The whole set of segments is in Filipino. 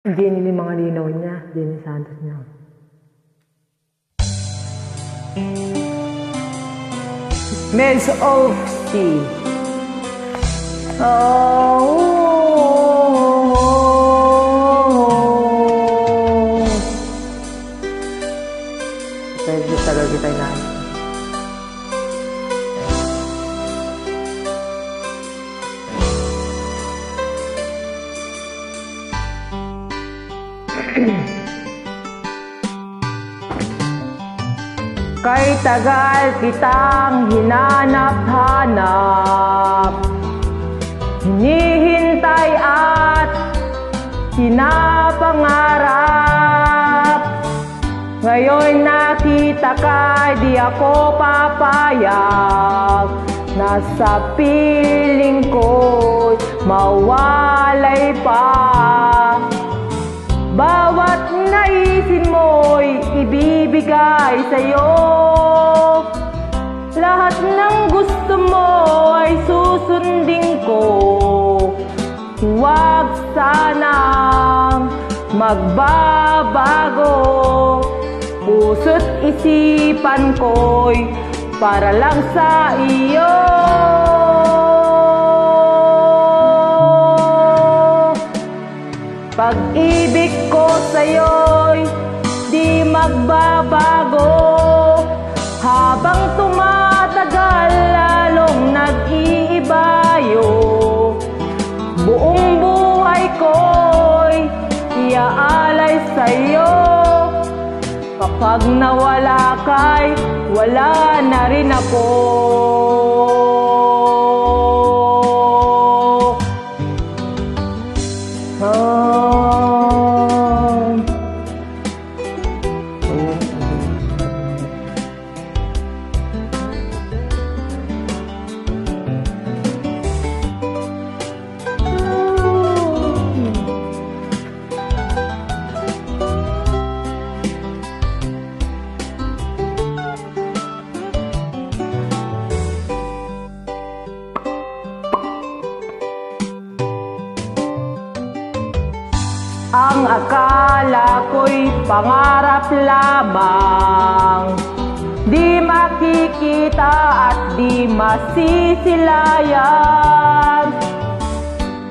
Jenny ni mga linaw niya, Jenny Santos niya. Males of Sea. Pwede tagal kita na. Kay tagal kitang hinanap-hanap, hinihintay at hinapangarap. Ngayon nakita ka, di ako papayag na sa piling ko'y mawalay pa. Bawat naisin mo'y ibibigay sa'yo. Lahat ng gusto mo ay susundin ko. Huwag sanang magbabago. Puso't isipan ko'y para lang sa iyo. Pag-ibig ko sa'yo'y di magbabago. Habang tumatagal, lalong nag-iibayo. Buong buhay ko'y iaalay sa'yo. Kapag nawala ka'y wala na rin ako. Ang akala ko'y pangarap lamang, di makikita at di masisilayan.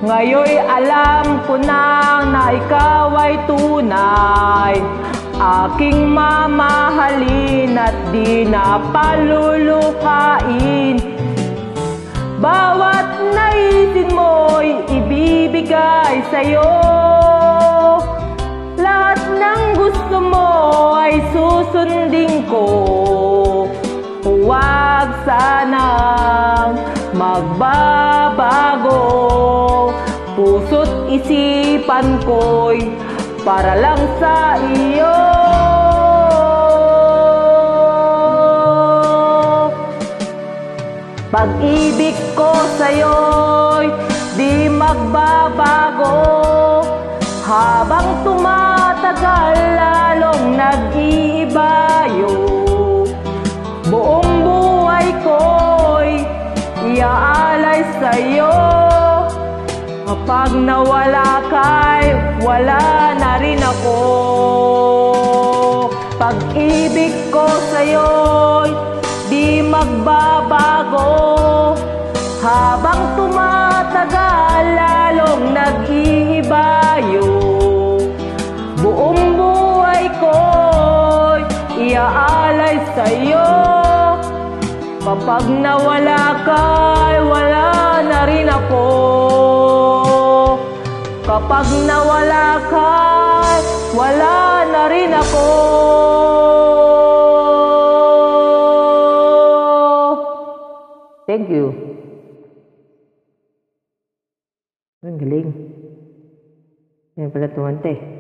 Ngayon'y alam ko na ikaw ay tunay, aking mamahalin at di na palulukain. Bawat naisin mo'y ibibigay sa'yo. Lahat ng gusto mo ay susundin ko. Huwag sanang magbabago. Puso't isipan ko'y para lang sa iyo. Pag-ibig ko sa'yo'y di magbabago. Habang tumatagal, lalong nag-iibayo. Buong buhay ko'y iaalay sa'yo. Kapag nawala ka'y wala na rin ako. Pag-ibig ko sa'yo'y di magbabago. Habang tumatagal, lalong nag-iibayo. Buong buhay ko'y iaalay sa'yo. Kapag nawala ka'y wala na rin ako. Kapag nawala ka'y wala na rin ako. Thank you. Ang galing. Yan pala tumante.